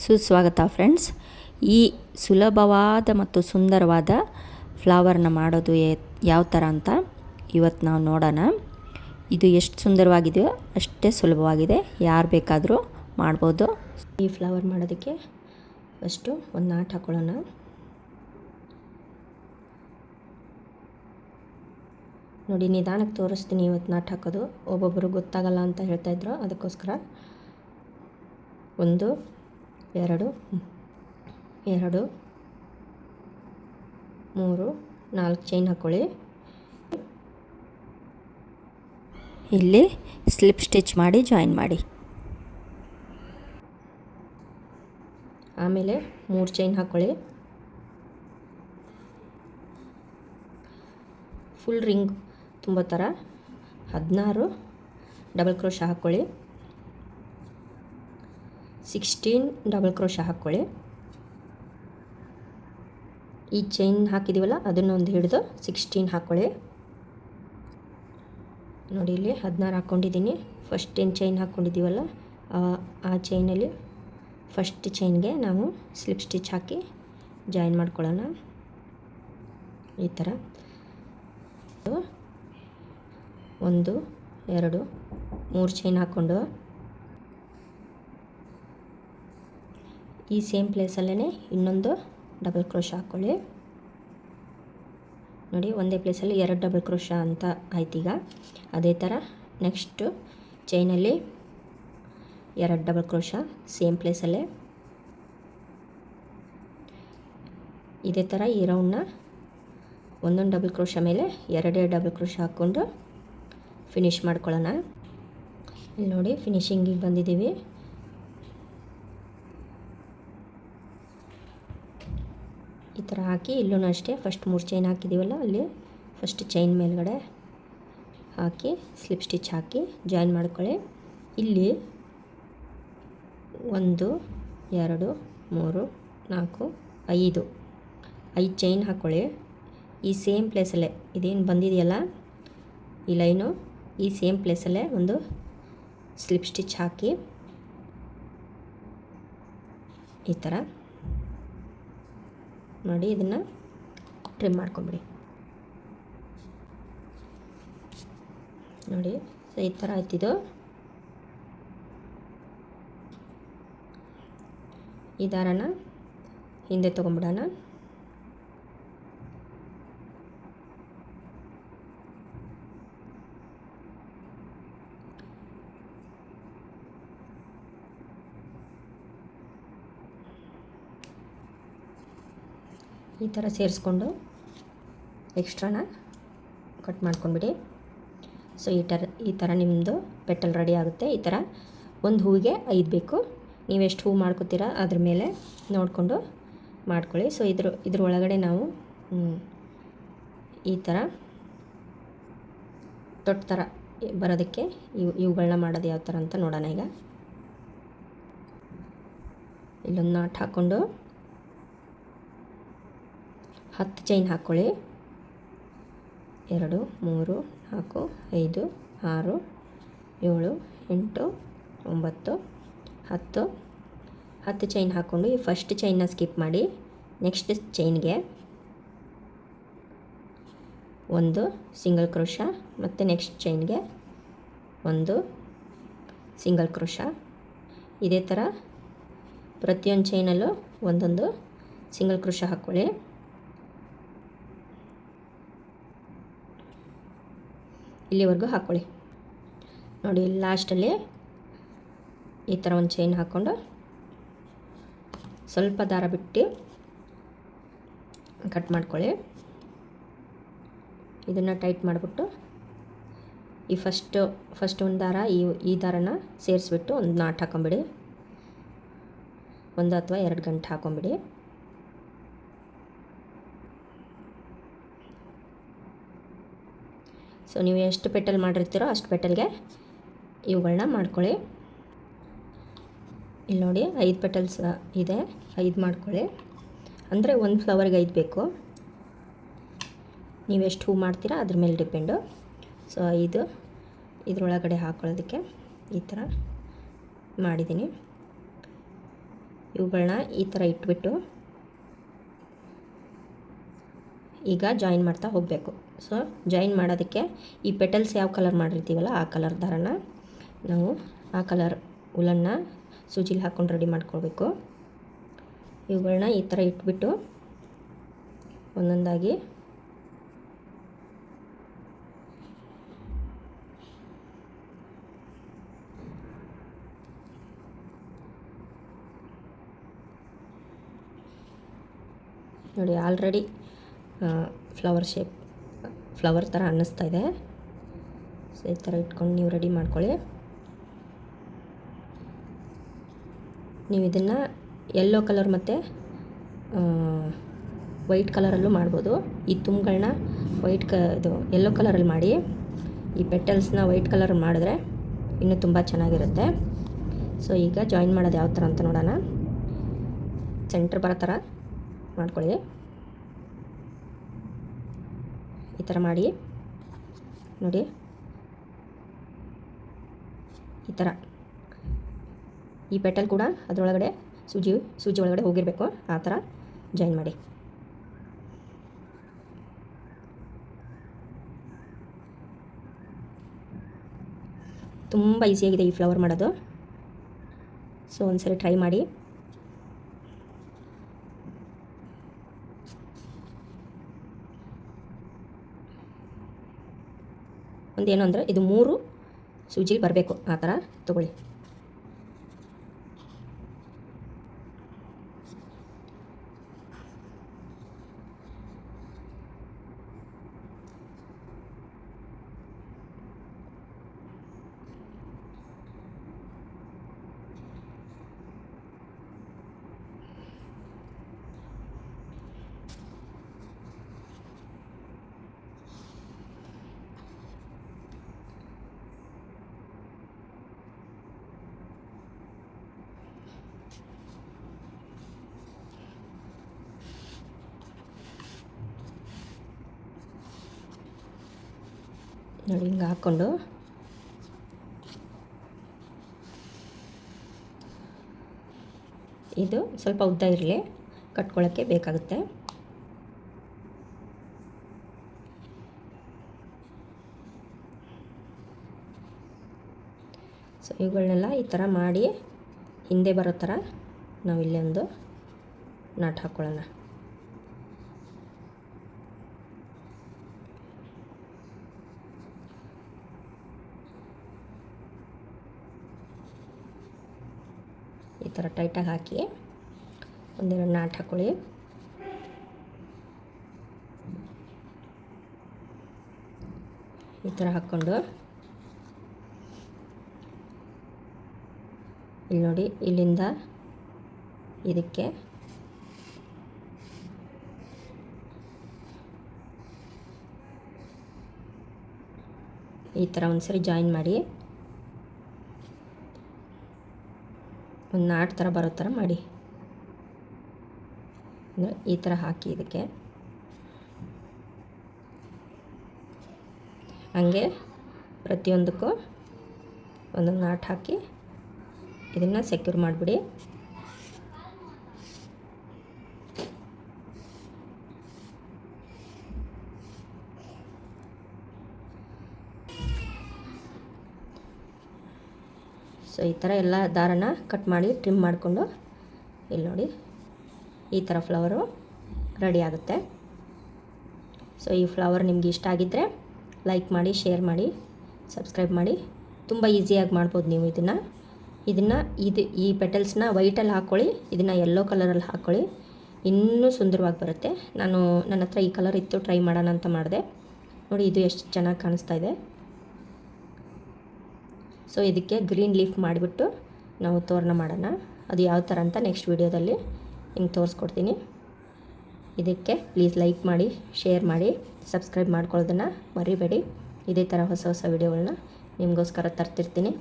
ಸುಸ್ವಾಗತ ಫ್ರೆಂಡ್ಸ್. ಈ ಸುಲಭವಾದ ಮತ್ತು ಸುಂದರವಾದ ಫ್ಲವರ್ನ ಮಾಡೋದು ಯಾವ ಥರ ಅಂತ ಇವತ್ತು ನಾವು ನೋಡೋಣ. ಇದು ಎಷ್ಟು ಸುಂದರವಾಗಿದೆಯೋ ಅಷ್ಟೇ ಸುಲಭವಾಗಿದೆ, ಯಾರು ಬೇಕಾದರೂ ಮಾಡ್ಬೋದು. ಈ ಫ್ಲವರ್ ಮಾಡೋದಕ್ಕೆ ಫಸ್ಟು ಒಂದು ನಾಟ್ ಹಾಕೊಳ್ಳೋಣ. ನೋಡಿ, ನಿಧಾನಕ್ಕೆ ತೋರಿಸ್ತೀನಿ ಇವತ್ತು ನಾಟ್ ಹಾಕೋದು. ಒಬ್ಬೊಬ್ಬರು ಗೊತ್ತಾಗಲ್ಲ ಅಂತ ಹೇಳ್ತಾಯಿದ್ರು, ಅದಕ್ಕೋಸ್ಕರ 1 2 3 4 ಚೈನ್ ಹಾಕ್ಕೊಳ್ಳಿ. ಇಲ್ಲಿ ಸ್ಲಿಪ್ ಸ್ಟಿಚ್ ಮಾಡಿ ಜಾಯಿನ್ ಮಾಡಿ. ಆಮೇಲೆ 3 ಚೈನ್ ಹಾಕ್ಕೊಳ್ಳಿ. ಫುಲ್ ರಿಂಗ್ ತುಂಬೋ ಥರ 16 ಡಬಲ್ ಕ್ರೋಶ ಹಾಕ್ಕೊಳ್ಳಿ. 16 ಡಬಲ್ ಕ್ರೋಶ ಹಾಕ್ಕೊಳ್ಳಿ. ಈ ಚೈನ್ ಹಾಕಿದ್ದೀವಲ್ಲ ಅದನ್ನೊಂದು ಹಿಡಿದು 16 ಹಾಕ್ಕೊಳ್ಳಿ. ನೋಡಿ, ಇಲ್ಲಿ 16 ಹಾಕ್ಕೊಂಡಿದ್ದೀನಿ. ಫಸ್ಟ್ ಏನು ಚೈನ್ ಹಾಕ್ಕೊಂಡಿದ್ದೀವಲ್ಲ ಆ ಚೈನಲ್ಲಿ ಫಸ್ಟ್ ಚೈನ್ಗೆ ನಾವು ಸ್ಲಿಪ್ ಸ್ಟಿಚ್ ಹಾಕಿ ಜಾಯಿನ್ ಮಾಡ್ಕೊಳ್ಳೋಣ. ಈ ಥರ 1 2 3 ಚೈನ್ ಹಾಕ್ಕೊಂಡು ಈ ಸೇಮ್ ಪ್ಲೇಸಲ್ಲೇ ಇನ್ನೊಂದು ಡಬಲ್ ಕ್ರೋಶ ಹಾಕ್ಕೊಳ್ಳಿ. ನೋಡಿ, ಒಂದೇ ಪ್ಲೇಸಲ್ಲಿ 2 ಡಬಲ್ ಕ್ರೋಶ ಅಂತ ಆಯ್ತೀಗ. ಅದೇ ಥರ ನೆಕ್ಸ್ಟು ಚೈನಲ್ಲಿ 2 ಡಬಲ್ ಕ್ರೋಶ ಸೇಮ್ ಪ್ಲೇಸಲ್ಲೇ. ಇದೇ ಥರ ಈ ರೌಂಡ್ನ ಒಂದೊಂದು ಡಬಲ್ ಕ್ರೋಶ ಮೇಲೆ 2 ಡಬಲ್ ಕ್ರೋಶ ಹಾಕ್ಕೊಂಡು ಫಿನಿಶ್ ಮಾಡ್ಕೊಳ್ಳೋಣ. ಇಲ್ಲಿ ನೋಡಿ, ಫಿನಿಶಿಂಗಿಗೆ ಬಂದಿದ್ದೀವಿ. ಈ ಥರ ಹಾಕಿ ಇಲ್ಲೂ ಅಷ್ಟೇ ಫಸ್ಟ್ 3 ಚೈನ್ ಹಾಕಿದ್ದೀವಲ್ಲ ಅಲ್ಲಿ ಫಸ್ಟ್ ಚೈನ್ ಮೇಲ್ಗಡೆ ಹಾಕಿ ಸ್ಲಿಪ್ ಸ್ಟಿಚ್ ಹಾಕಿ ಜಾಯಿನ್ ಮಾಡ್ಕೊಳ್ಳಿ. ಇಲ್ಲಿ 1 2 3 4 5 ಚೈನ್ ಹಾಕ್ಕೊಳ್ಳಿ. ಈ ಸೇಮ್ ಪ್ಲೇಸಲ್ಲೇ ಇದೇನು ಬಂದಿದೆಯಲ್ಲ ಈ ಲೈನು, ಈ ಸೇಮ್ ಪ್ಲೇಸಲ್ಲೇ ಒಂದು ಸ್ಲಿಪ್ ಸ್ಟಿಚ್ ಹಾಕಿ ಈ ಥರ ನೋಡಿ, ಇದನ್ನು ಟ್ರಿಮ್ ಮಾಡ್ಕೊಂಬಿಡಿ. ನೋಡಿ, ಸೊ ಈ ಥರ ಆಯ್ತಿದ್ದು. ಈ ದಾರನ ಹಿಂದೆ ತೊಗೊಂಬಿಡೋಣ. ಈ ಥರ ಸೇರಿಸ್ಕೊಂಡು ಎಕ್ಸ್ಟ್ರಾನ ಕಟ್ ಮಾಡ್ಕೊಂಬಿಡಿ. ಸೊ ಈ ಥರ ನಿಮ್ಮದು ಪೆಟಲ್ ರೆಡಿ ಆಗುತ್ತೆ. ಈ ಥರ ಒಂದು ಹೂವಿಗೆ 5 ಬೇಕು. ನೀವು ಎಷ್ಟು ಹೂವು ಮಾಡ್ಕೋತೀರಾ ಅದ್ರ ಮೇಲೆ ನೋಡಿಕೊಂಡು ಮಾಡ್ಕೊಳ್ಳಿ. ಸೊ ಇದ್ರ ಒಳಗಡೆ ನಾವು ಈ ಥರ ತೊಟ್ಟ ಥರ ಬರೋದಕ್ಕೆ ಇವುಗಳನ್ನ ಮಾಡೋದು ಯಾವ ಥರ ಅಂತ ನೋಡೋಣ. ಈಗ ಇಲ್ಲೊಂದು ನಾಟ್ ಹಾಕ್ಕೊಂಡು 10 ಚೈನ್ ಹಾಕ್ಕೊಳ್ಳಿ. 2 3 4 5 6 7 8 9 10 ಚೈನ್ ಹಾಕ್ಕೊಂಡು ಈ ಫಸ್ಟ್ ಚೈನ್ನ ಸ್ಕಿಪ್ ಮಾಡಿ ನೆಕ್ಸ್ಟ್ ಚೈನ್ಗೆ ಒಂದು ಸಿಂಗಲ್ ಕ್ರೋಶ ಮತ್ತು ನೆಕ್ಸ್ಟ್ ಚೈನ್ಗೆ ಒಂದು ಸಿಂಗಲ್ ಕ್ರೋಶ. ಇದೇ ಥರ ಪ್ರತಿಯೊಂದು ಚೈನಲ್ಲೂ ಒಂದೊಂದು ಸಿಂಗಲ್ ಕ್ರೋಶ ಹಾಕ್ಕೊಳ್ಳಿ. ಇಲ್ಲಿವರೆಗೂ ಹಾಕ್ಕೊಳ್ಳಿ. ನೋಡಿ, ಲಾಸ್ಟಲ್ಲಿ ಈ ಥರ ಒಂದು ಚೈನ್ ಹಾಕ್ಕೊಂಡು ಸ್ವಲ್ಪ ದಾರ ಬಿಟ್ಟು ಕಟ್ ಮಾಡ್ಕೊಳ್ಳಿ. ಇದನ್ನು ಟೈಟ್ ಮಾಡಿಬಿಟ್ಟು ಈ ಫಸ್ಟ್ ಒಂದು ದಾರ ಈ ದಾರನ ಸೇರಿಸ್ಬಿಟ್ಟು ಒಂದು ನಾಟ್ ಹಾಕೊಂಬಿಡಿ. 1 ಅಥವಾ 2 ಗಂಟೆ ಹಾಕೊಂಬಿಡಿ. ಸೊ ನೀವು ಎಷ್ಟು ಪೆಟಲ್ ಮಾಡಿರ್ತೀರೋ ಅಷ್ಟು ಪೆಟಲ್ಗೆ ಇವುಗಳನ್ನ ಮಾಡ್ಕೊಳ್ಳಿ. ಇಲ್ಲಿ ನೋಡಿ, 5 ಪೆಟಲ್ಸ್ ಇದೆ, 5 ಮಾಡ್ಕೊಳ್ಳಿ. ಅಂದರೆ ಒಂದು ಫ್ಲವರ್ಗೆ 5 ಬೇಕು. ನೀವು ಎಷ್ಟು ಹೂ ಮಾಡ್ತೀರಾ ಅದ್ರ ಮೇಲೆ ಡಿಪೆಂಡು. ಸೊ 5 ಇದರೊಳಗಡೆ ಹಾಕ್ಕೊಳ್ಳೋದಕ್ಕೆ ಈ ಥರ ಮಾಡಿದ್ದೀನಿ. ಇವುಗಳನ್ನ ಈ ಥರ ಇಟ್ಬಿಟ್ಟು ಈಗ ಜಾಯಿನ್ ಮಾಡ್ತಾ ಹೋಗಬೇಕು. ಸೊ ಜಾಯಿನ್ ಮಾಡೋದಕ್ಕೆ ಈ ಪೆಟಲ್ಸ್ ಯಾವ ಕಲರ್ ಮಾಡಿರ್ತೀವಲ್ಲ ಆ ಕಲರ್ ದಾರನ ನಾವು ಆ ಕಲರ್ ಉಲನ್ನ ಸೂಜಿಲಿ ಹಾಕ್ಕೊಂಡು ರೆಡಿ ಮಾಡ್ಕೊಳ್ಬೇಕು. ಇವುಗಳನ್ನ ಈ ಥರ ಇಟ್ಬಿಟ್ಟು ಒಂದೊಂದಾಗಿ ನೋಡಿ ಆಲ್ರೆಡಿ ಫ್ಲವರ್ ಥರ ಅನ್ನಿಸ್ತಾ ಇದೆ. ಸೊ ಈ ಥರ ಇಟ್ಕೊಂಡು ನೀವು ರೆಡಿ ಮಾಡ್ಕೊಳ್ಳಿ. ನೀವು ಇದನ್ನು ಯೆಲ್ಲೋ ಕಲರ್ ಮತ್ತು ವೈಟ್ ಕಲರಲ್ಲೂ ಮಾಡ್ಬೋದು. ಈ ತುಂಬ್ಗಳನ್ನ ಇದು ಯೆಲ್ಲೋ ಕಲರಲ್ಲಿ ಮಾಡಿ ಈ ಪೆಟಲ್ಸ್ನ ವೈಟ್ ಕಲರ್ ಮಾಡಿದ್ರೆ ಇನ್ನೂ ತುಂಬ ಚೆನ್ನಾಗಿರುತ್ತೆ. ಸೊ ಈಗ ಜಾಯಿನ್ ಮಾಡೋದು ಯಾವ ಥರ ಅಂತ ನೋಡೋಣ. ಸೆಂಟ್ರ್ ಬರೋ ಥರ ಮಾಡ್ಕೊಳ್ಳಿ. ಈ ಥರ ಮಾಡಿ ನೋಡಿ, ಈ ಥರ ಈ ಪೆಟಲ್ ಕೂಡ ಅದರೊಳಗಡೆ ಸೂಜಿ ಒಳಗಡೆ ಹೋಗಿರಬೇಕು. ಆ ಥರ ಜಾಯಿನ್ ಮಾಡಿ. ತುಂಬ ಈಸಿಯಾಗಿದೆ ಈ ಫ್ಲವರ್ ಮಾಡೋದು. ಸೊ ಒಂದ್ಸರಿ ಟ್ರೈ ಮಾಡಿ. ಒಂದೇನು ಅಂದರೆ ಇದು 3 ಸೂಜಿಲಿ ಬರಬೇಕು. ಆ ಥರ ತೊಗೊಳ್ಳಿ. ನೋಡಿ ಹಿಂಗೆ ಹಾಕ್ಕೊಂಡು ಇದು ಸ್ವಲ್ಪ ಉದ್ದ ಇರಲಿ, ಕಟ್ಕೊಳ್ಳೋಕ್ಕೆ ಬೇಕಾಗುತ್ತೆ. ಸೊ ಇವುಗಳನ್ನೆಲ್ಲ ಈ ಥರ ಮಾಡಿ ಹಿಂದೆ ಬರೋ ಥರ ನಾವು ಇಲ್ಲೇ ಒಂದು ನಾಟ್ ಹಾಕ್ಕೊಳ್ಳೋಣ. ಈ ಥರ ಟೈಟಾಗಿ ಹಾಕಿ ಒಂದೆರಡು ನಾಟ್ ಹಾಕ್ಕೊಳ್ಳಿ. ಈ ಥರ ಹಾಕ್ಕೊಂಡು ಇಲ್ಲಿ ನೋಡಿ, ಇಲ್ಲಿಂದ ಇದಕ್ಕೆ ಈ ಥರ ಒಂದ್ಸರಿ ಜಾಯಿನ್ ಮಾಡಿ ಒಂದು ನಾಟ್ ಥರ ಬರೋ ಥರ ಮಾಡಿ. ಅಂದರೆ ಈ ಥರ ಹಾಕಿ ಇದಕ್ಕೆ ಹಂಗೆ ಪ್ರತಿಯೊಂದಕ್ಕೂ ಒಂದೊಂದು ನಾಟ್ ಹಾಕಿ ಇದನ್ನು ಸೆಕ್ಯೂರ್ ಮಾಡಿಬಿಡಿ. ಸೊ ಈ ಥರ ಎಲ್ಲ ದಾರನ ಕಟ್ ಮಾಡಿ ಟ್ರಿಮ್ ಮಾಡಿಕೊಂಡು ಇಲ್ಲಿ ನೋಡಿ ಈ ಥರ ಫ್ಲವರು ರೆಡಿ ಆಗುತ್ತೆ. ಸೊ ಈ ಫ್ಲವರ್ ನಿಮಗೆ ಇಷ್ಟ ಆಗಿದ್ದರೆ ಲೈಕ್ ಮಾಡಿ, ಶೇರ್ ಮಾಡಿ, ಸಬ್ಸ್ಕ್ರೈಬ್ ಮಾಡಿ. ತುಂಬ ಈಸಿಯಾಗಿ ಮಾಡ್ಬೋದು ನೀವು ಈ ಪೆಟಲ್ಸ್ನ ವೈಟಲ್ಲಿ ಹಾಕ್ಕೊಳ್ಳಿ, ಇದನ್ನು ಯೆಲ್ಲೋ ಕಲರಲ್ಲಿ ಹಾಕ್ಕೊಳ್ಳಿ, ಇನ್ನೂ ಸುಂದರವಾಗಿ ಬರುತ್ತೆ. ನನ್ನ ಹತ್ರ ಈ ಕಲರ್ ಇತ್ತು, ಟ್ರೈ ಮಾಡೋಣ ಅಂತ ಮಾಡಿದೆ. ನೋಡಿ ಇದು ಎಷ್ಟು ಚೆನ್ನಾಗಿ ಕಾಣಿಸ್ತಾ ಇದೆ. ಸೊ ಇದಕ್ಕೆ ಗ್ರೀನ್ ಲೀಫ್ ಮಾಡಿಬಿಟ್ಟು ನಾವು ತೋರಣ ಮಾಡೋಣ. ಅದು ಯಾವ ಥರ ಅಂತ ನೆಕ್ಸ್ಟ್ ವೀಡಿಯೋದಲ್ಲಿ ನಿಮ್ಗೆ ತೋರಿಸ್ಕೊಡ್ತೀನಿ. ಇದಕ್ಕೆ ಪ್ಲೀಸ್ ಲೈಕ್ ಮಾಡಿ, ಶೇರ್ ಮಾಡಿ, ಸಬ್ಸ್ಕ್ರೈಬ್ ಮಾಡ್ಕೊಳ್ಳೋದನ್ನು ಮರಿಬೇಡಿ. ಇದೇ ಥರ ಹೊಸ ವೀಡಿಯೋಗಳನ್ನ ನಿಮಗೋಸ್ಕರ ತರ್ತಿರ್ತೀನಿ.